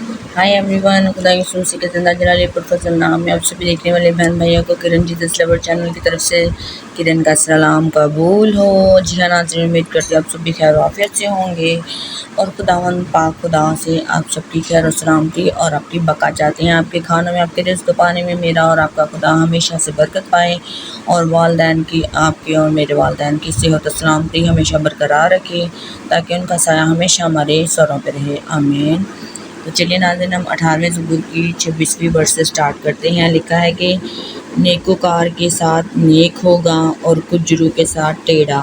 Hi everyone, खुदा यूसुफ से के ज़िंदा जलाली प्रोफेसर नाम में आप सभी देखने वाले बहन भाइयों को किरण जी लवर चैनल की तरफ से किरण का सलाम कबूल हो। जी हाँ नाज़रीन, उम्मीद करते हैं आप सभी खैर आफियत से होंगे और खुदावंद पाक खुदा से आप सबकी खैर और सलामती और आपकी बका चाहते हैं। आपके खानों में, आपके रिज़्क़ पाने में मेरा और आपका खुदा हमेशा से बरकत पाए और वालदैन की, आपके और मेरे वालदैन की सेहत और सलामती हमेशा बरकरार रखे, ताकि उनका साया हमेशा हमारे सरों पर रहे। आमीन। तो चलिए नाज़रीन, हम 18वें ज़बूर की 26वीं वर्स से स्टार्ट करते हैं। लिखा है कि नेकोकार के साथ नेक होगा और कुजरू के साथ टेढ़ा,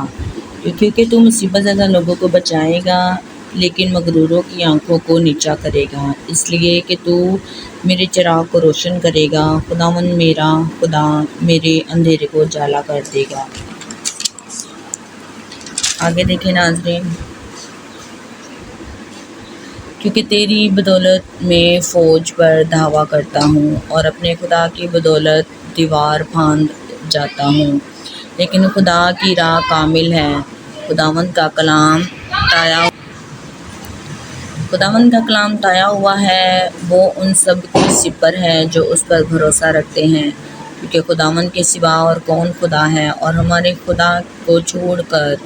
क्योंकि तू मुसीबत ज़्यादा लोगों को बचाएगा लेकिन मगरूरों की आंखों को नीचा करेगा, इसलिए कि तू मेरे चिराग को रोशन करेगा। खुदावन मेरा खुदा मेरे अंधेरे को उजाला कर देगा। आगे देखें नाज़रीन, क्योंकि तेरी बदौलत मैं फ़ौज पर धावा करता हूँ और अपने खुदा की बदौलत दीवार फांद जाता हूँ, लेकिन खुदा की राह कामिल है। खुदावंद का कलाम ताया हुआ है, वो उन सब की सिपर है जो उस पर भरोसा रखते हैं, क्योंकि खुदावंद के सिवा और कौन खुदा है, और हमारे खुदा को छोड़कर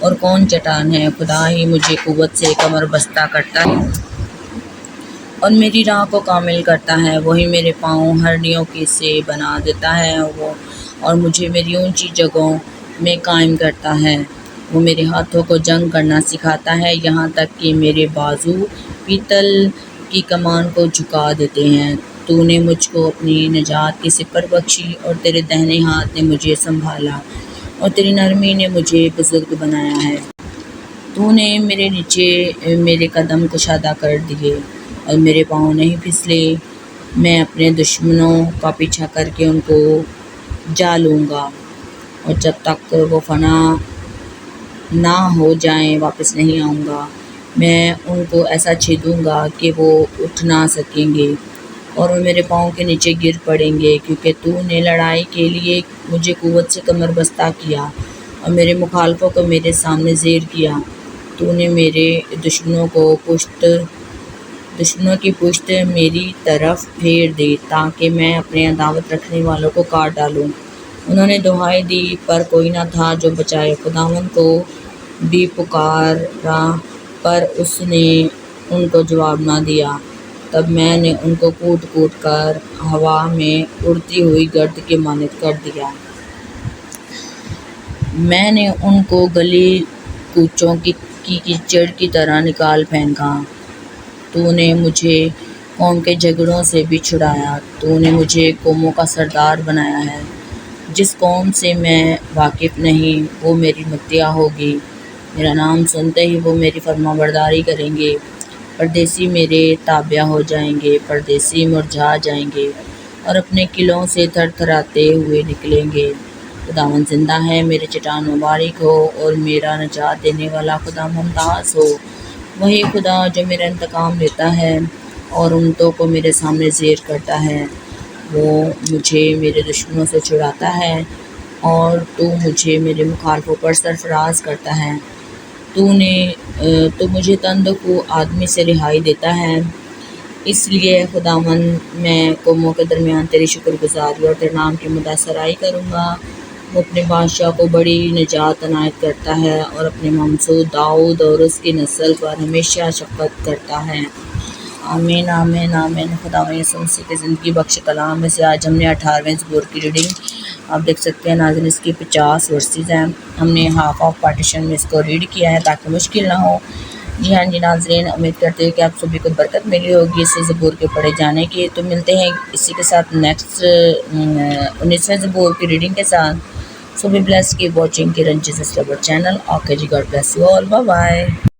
और कौन चट्टान है। खुदा ही मुझे कुव्वत से कमर बस्ता करता है और मेरी राह को कामिल करता है। वही मेरे पाँव हड्डियों के से बना देता है और मुझे मेरी ऊंची जगहों में कायम करता है। वो मेरे हाथों को जंग करना सिखाता है, यहाँ तक कि मेरे बाजू पीतल की कमान को झुका देते हैं। तूने मुझको अपनी निजात की सिपर बख्शी और तेरे दाहिने हाथ ने मुझे संभाला और तेरी नरमी ने मुझे बुजुर्ग बनाया है। तूने मेरे नीचे मेरे कदम कुशादा कर दिए और मेरे पाँव नहीं फिसले। मैं अपने दुश्मनों का पीछा करके उनको जा लूँगा और जब तक वो फना ना हो जाएं वापस नहीं आऊँगा। मैं उनको ऐसा छेदूँगा कि वो उठ ना सकेंगे और वो मेरे पाँव के नीचे गिर पड़ेंगे, क्योंकि तूने लड़ाई के लिए मुझे कुव्वत से कमर बस्ता किया और मेरे मुखालफों को मेरे सामने ज़ेर किया। तूने मेरे दुश्मनों की पुश्त मेरी तरफ फेर दी, ताकि मैं अपने अदावत रखने वालों को काट डालूं। उन्होंने दुहाई दी पर कोई न था जो बचाए। खुदावंद को भी पुकारा पर उसने उनको जवाब ना दिया। तब मैंने उनको कूट कूट कर हवा में उड़ती हुई गर्द के मानद कर दिया। मैंने उनको गली कूचों की कीचड़ की तरह निकाल फेंका। तूने मुझे कौम के झगड़ों से भी छुड़ाया। तूने मुझे कौमों का सरदार बनाया है। जिस कौम से मैं वाकिफ़ नहीं वो मेरी मत्तिया होगी। मेरा नाम सुनते ही वो मेरी फरमाबरदारी करेंगे। परदेसी मेरे ताबिया हो जाएंगे, परदेसी मुरझा जाएंगे और अपने किलों से थरथराते हुए निकलेंगे। खुदावंद जिंदा है, मेरे चट्टान मुबारक हो और मेरा निजात देने वाला खुदा मुमताज़ हो। वही खुदा जो मेरा इंतकाम लेता है और ऊँटों को मेरे सामने ज़ेर करता है। वो मुझे मेरे दुश्मनों से छुड़ाता है और तू मुझे मेरे मुखालफों पर सरफराज करता है। तो मुझे तंदुरुस्त आदमी से रिहाई देता है। इसलिए खुदावंद, मैं कौमों के दरमियान तेरी शुक्रगुजारी और तेरे नाम की मुदासराई करूँगा। वो अपने बादशाह को बड़ी निजात अनायत करता है और अपने ममसूद दाऊद और उसकी नस्ल पर हमेशा शफ़क़त करता है। आमीन आमीन आमीन। खुदा यीशु मसीह की ज़िंदगी बख्श कलाम में से आज हमने 18वें ज़बूर की रीडिंग आप देख सकते हैं नाज़रीन, इसकी 50 वर्सेस हैं। हमने हाफ ऑफ पार्टीशन में इसको रीड किया है ताकि मुश्किल ना हो। जी हाँ जी नाज़रीन, उम्मीद करते हैं कि आप सभी को बरकत मिली होगी इस ज़बूर के पढ़े जाने की। तो मिलते हैं इसी के साथ नेक्स्ट 19वें ज़बूर की रीडिंग के साथ। So be blessed, keep watching Kiran Jesus Lover channel. Okay ji, God bless you all. Bye bye.